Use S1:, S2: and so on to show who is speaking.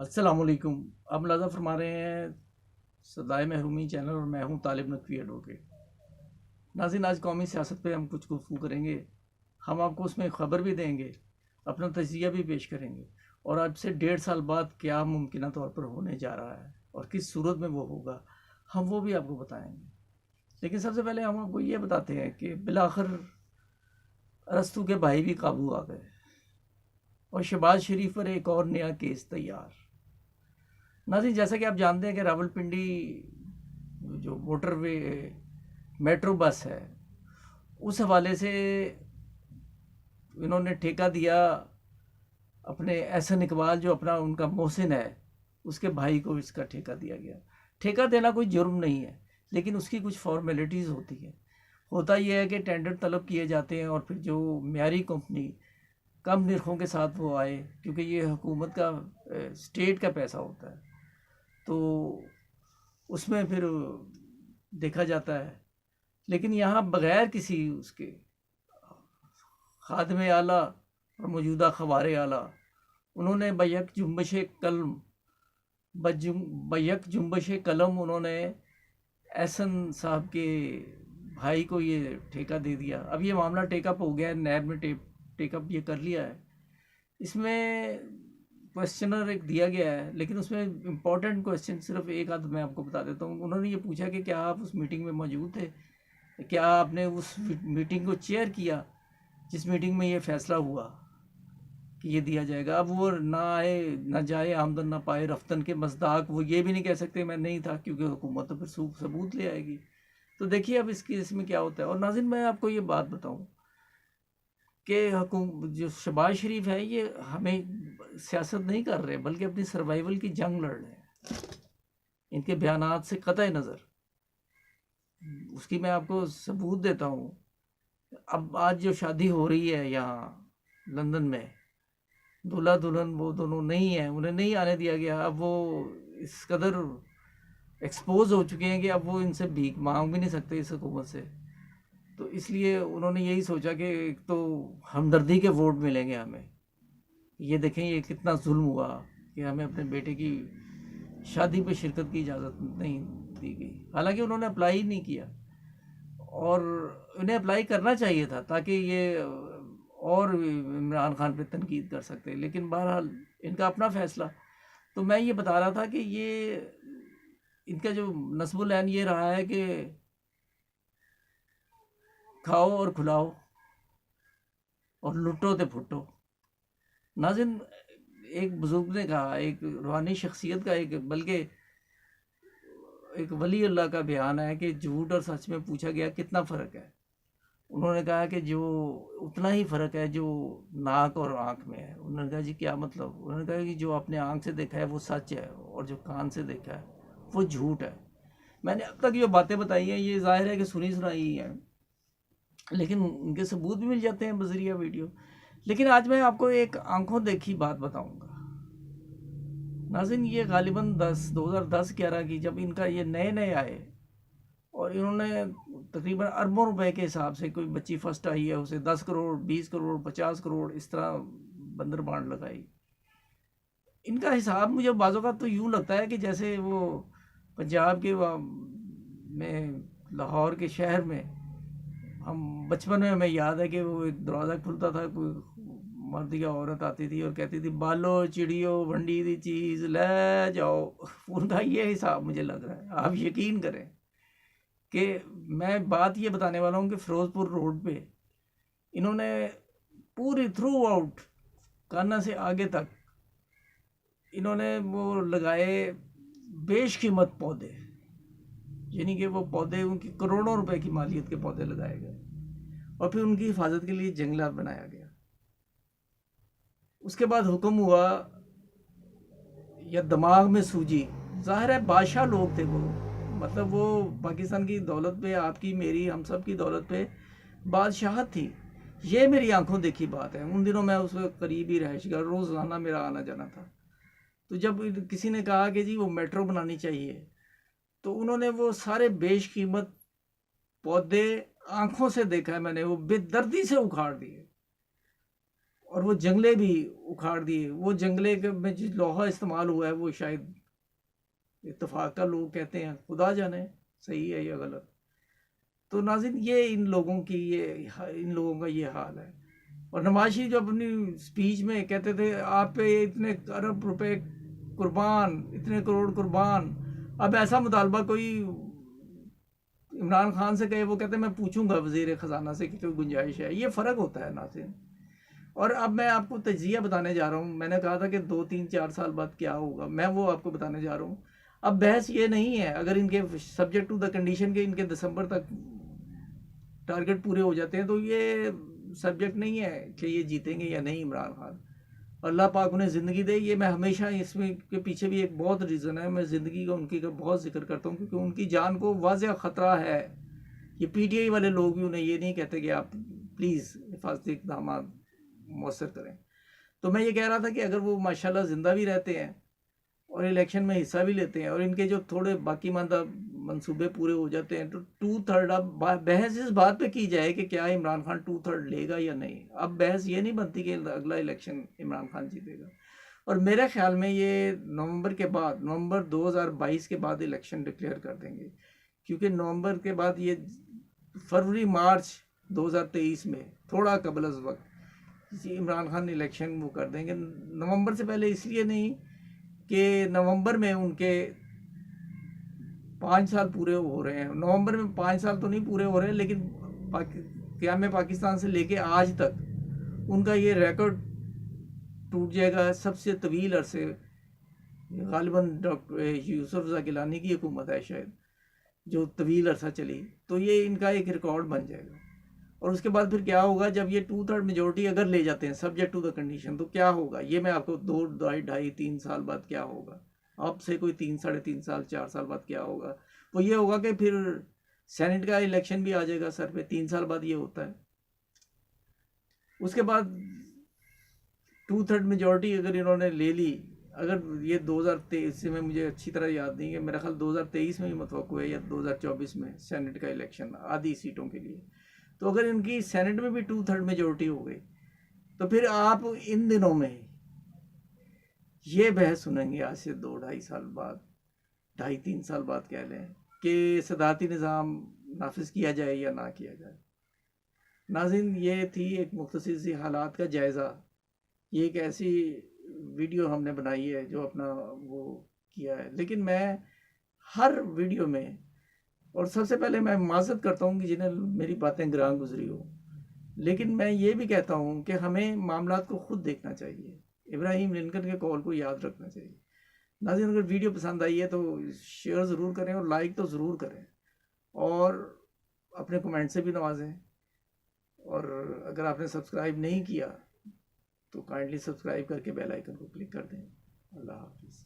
S1: अस्सलामुअलैकुम। आप मुलाज़ा फरमा रहे हैं सदाए महरूमी चैनल और मैं हूं तालिब नकवी एडवोकेट। नाज़रीन, आज कौमी सियासत पे हम कुछ गुफ्तगू करेंगे। हम आपको उसमें ख़बर भी देंगे, अपना तजिया भी पेश करेंगे और अब से 1.5 साल बाद क्या मुमकिन तौर पर होने जा रहा है और किस सूरत में वो होगा, हम वो भी आपको बताएंगे। लेकिन सबसे पहले हम आपको ये बताते हैं कि बिलाखिर अरस्तू के भाई भी काबू आ गए और शहबाज शरीफ पर एक और नया केस तैयार। नाज़रीन, जैसा कि आप जानते हैं कि रावलपिंडी जो मोटरवे मेट्रो बस है, उस हवाले से इन्होंने ठेका दिया अपने एहसन इकबाल, जो अपना उनका मोहसिन है, उसके भाई को इसका ठेका दिया गया। ठेका देना कोई जुर्म नहीं है, लेकिन उसकी कुछ फॉर्मेलिटीज़ होती है। होता यह है कि टेंडर तलब किए जाते हैं और फिर जो म्यारी कंपनी कम निरखों के साथ वो आए, क्योंकि ये हुकूमत का स्टेट का पैसा होता है, तो उसमें फिर देखा जाता है। लेकिन यहाँ बग़ैर किसी उसके खादम आला और मौजूदा खवार आला, उन्होंने बैक जुम्बश कलम उन्होंने एहसन साहब के भाई को ये ठेका दे दिया। अब ये मामला टेकअप हो गया है, नैब ने टेकअप ये कर लिया है। इसमें क्वेश्चनर एक दिया गया है, लेकिन उसमें इम्पोर्टेंट क्वेश्चन सिर्फ एक आध मैं आपको बता देता हूँ। उन्होंने ये पूछा कि क्या आप उस मीटिंग में मौजूद थे, क्या आपने उस मीटिंग को चेयर किया जिस मीटिंग में ये फैसला हुआ कि ये दिया जाएगा। अब वो ना आए ना जाए, आमदन ना पाए रफ्तन के मजदाक, वो ये भी नहीं कह सकते मैं नहीं था, क्योंकि हुकूमत तो फिर सबूत ले आएगी। तो देखिए अब इस केस में क्या होता है। और नाज़रीन, मैं आपको ये बात बताऊं कि जो शहबाज शरीफ है, ये हमें सियासत नहीं कर रहे बल्कि अपनी सर्वाइवल की जंग लड़ रहे हैं। इनके बयानात से कतई नज़र, उसकी मैं आपको सबूत देता हूँ। अब आज जो शादी हो रही है यहाँ लंदन में, दूल्हा दुल्हन वो दोनों नहीं है, उन्हें नहीं आने दिया गया। अब वो इस कदर एक्सपोज हो चुके हैं कि अब वो इनसे भीख मांग भी नहीं सकते इस हुकूमत से। तो इसलिए उन्होंने यही सोचा कि एक तो हमदर्दी के वोट मिलेंगे हमें। ये देखें ये कितना जुल्म हुआ कि हमें अपने बेटे की शादी पे शिरकत की इजाज़त नहीं दी गई। हालांकि उन्होंने अप्लाई ही नहीं किया और उन्हें अप्लाई करना चाहिए था, ताकि ये और इमरान खान पे तनकीद कर सकते। लेकिन बहरहाल इनका अपना फैसला। तो मैं ये बता रहा था कि ये इनका जो नस्बुल ऐन ये रहा है कि खाओ और खिलाओ और लुटो ते फुटो। नाज़रीन, एक बुजुर्ग ने कहा, एक रूहानी शख्सियत का, एक बल्कि एक वली अल्लाह का बयान है कि झूठ और सच में पूछा गया कितना फ़र्क है। उन्होंने कहा कि जो उतना ही फ़र्क है जो नाक और आँख में है। उन्होंने कहा जी क्या मतलब? उन्होंने कहा कि जो आपने आँख से देखा है वो सच है और जो कान से देखा है वो झूठ है। मैंने अब तक जो बातें बताई हैं ये ज़ाहिर है कि सुनी सुनाई ही हैं, लेकिन उनके सबूत भी मिल जाते हैं बजरिया वीडियो। लेकिन आज मैं आपको एक आंखों देखी बात बताऊंगा। नाज़रीन, ये गालिबन 2010-11 की, जब इनका ये नए नए आए और इन्होंने तकरीबन अरबों रुपए के हिसाब से, कोई बच्ची फर्स्ट आई है उसे 10 करोड़ 20 करोड़ 50 करोड़ इस तरह बंदर बांड लगाई। इनका हिसाब मुझे बाज़ों का तो यूँ लगता है कि जैसे वो पंजाब के में लाहौर के शहर में, हम बचपन में हमें याद है कि वो एक दरवाज़ा खुलता था, कोई मर्द या औरत आती थी और कहती थी बालो चिड़ियो वंडी दी चीज़ ले जाओ। उनका ये हिसाब मुझे लग रहा है। आप यकीन करें कि मैं बात ये बताने वाला हूँ कि फ़िरोज़पुर रोड पे इन्होंने पूरी थ्रू आउट कान्हा से आगे तक इन्होंने वो लगाए बेशकीमत पौधे, यानी कि वो पौधे उनकी करोड़ों रुपए की मालियत के पौधे लगाए गए और फिर उनकी हिफाजत के लिए जंगलात बनाया गया। उसके बाद हुक्म हुआ या दिमाग में सूझी, ज़ाहिर है बादशाह लोग थे वो, मतलब वो पाकिस्तान की दौलत पे, आपकी मेरी हम सब की दौलत पे बादशाहत थी। ये मेरी आंखों देखी बात है। उन दिनों मैं उसके करीब ही रहायशगार, रोज़ाना मेरा आना जाना था। तो जब किसी ने कहा कि जी वो मेट्रो बनानी चाहिए, तो उन्होंने वो सारे बेशकीमत पौधे, आंखों से देखा है मैंने, वो बेदर्दी से उखाड़ दिए और वो जंगले भी उखाड़ दिए। वो जंगले में जो लोहा इस्तेमाल हुआ है वो शायद इत्तेफाक का लोग कहते हैं, खुदा जाने सही है या गलत। तो नाज़रीन ये इन लोगों की इन लोगों का ये हाल है। और नवाज शरीफ जब अपनी स्पीच में कहते थे आप पे इतने अरब रुपए कुर्बान, इतने करोड़ कुर्बान, अब ऐसा मुतालबा कोई इमरान खान से कहे, वो कहते हैं मैं पूछूंगा वजीर ख़जाना से कि कोई गुंजाइश है। ये फ़र्क होता है नाज़रीन। और अब मैं आपको तजिया बताने जा रहा हूँ। मैंने कहा था कि 2 3 4 साल बाद क्या होगा, मैं वो आपको बताने जा रहा हूँ। अब बहस ये नहीं है, अगर इनके सब्जेक्ट टू द कंडीशन के इनके दिसंबर तक टारगेट पूरे हो जाते हैं तो ये सब्जेक्ट नहीं है कि ये जीतेंगे या नहीं इमरान खान। अल्लाह पाक उन्हें ज़िंदगी दे। ये मैं हमेशा इसमें के पीछे भी एक बहुत रीज़न है, मैं ज़िंदगी का उनकी का बहुत जिक्र करता हूँ क्योंकि उनकी जान को वाज़ेह ख़तरा है। ये पीटीआई वाले लोग भी उन्हें ये नहीं कहते कि आप प्लीज़ हिफाजती इक़दाम मौसर करें। तो मैं ये कह रहा था कि अगर वो माशाल्लाह ज़िंदा भी रहते हैं और इलेक्शन में हिस्सा भी लेते हैं और इनके जो थोड़े बाकी मानदा मंसूबे पूरे हो जाते हैं तो 2/3 अब बहस इस बात पे की जाए कि क्या इमरान खान 2/3 लेगा या नहीं। अब बहस ये नहीं बनती कि अगला इलेक्शन इमरान खान जीतेगा। और मेरे ख्याल में ये नवंबर के बाद, नवंबर 2022 के बाद इलेक्शन डिक्लेयर कर देंगे, क्योंकि नवंबर के बाद ये फरवरी मार्च 2023 में थोड़ा कबल अज़ वक्त इमरान खान इलेक्शन वो कर देंगे। नवंबर से पहले इसलिए नहीं कि नवंबर में उनके 5 साल पूरे हो रहे हैं। नवंबर में 5 साल तो नहीं पूरे हो रहे हैं, लेकिन क़याम पाकिस्तान से लेके आज तक उनका ये रिकॉर्ड टूट जाएगा। सबसे तवील अरसे गालिबन डॉक्टर यूसुफ रज़ा गिलानी की हुकूमत है शायद जो तवील अरसा चली, तो ये इनका एक रिकॉर्ड बन जाएगा। और उसके बाद फिर क्या होगा जब ये 2/3 मेजोरिटी अगर ले जाते हैं सब्जेक्ट टू द कंडीशन, तो क्या होगा ये मैं आपको 2 2.5 3 साल बाद क्या होगा, अब से कोई 3 साढ़े 3 साल 4 साल बाद क्या होगा, वो ये होगा कि फिर सेनेट का इलेक्शन भी आ जाएगा सर पे। 3 साल बाद ये होता है। उसके बाद 2/3 मेजोरिटी अगर इन्होंने ले ली, अगर ये 2023 से, में मुझे अच्छी तरह याद नहीं है, मेरा ख्याल 2023 में ही मतवक्को है या 2024 में सेनेट का इलेक्शन आधी सीटों के लिए। तो अगर इनकी सेनेट में भी 2/3 मेजोरिटी हो गई तो फिर आप इन दिनों में ये बहस सुनेंगे आज से 2 2.5 साल बाद, 2.5 3 साल बाद कह लें, कि सदारती निज़ाम नाफिज किया जाए या ना किया जाए। नाज़रीन ये थी एक मुख्तसर सी हालात का जायज़ा। ये एक ऐसी वीडियो हमने बनाई है जो अपना वो किया है, लेकिन मैं हर वीडियो में, और सबसे पहले मैं माज़रत करता हूँ कि जिन्हें मेरी बातें गिरां गुजरी हो, लेकिन मैं ये भी कहता हूँ कि हमें मामलात को ख़ुद देखना चाहिए। इब्राहिम लिंकन के कॉल को याद रखना चाहिए। नाज़रीन अगर वीडियो पसंद आई है तो शेयर ज़रूर करें और लाइक तो ज़रूर करें और अपने कमेंट से भी नवाजें। और अगर आपने सब्सक्राइब नहीं किया तो काइंडली सब्सक्राइब करके बेल आइकन को क्लिक कर दें। अल्लाह हाफ़िज़।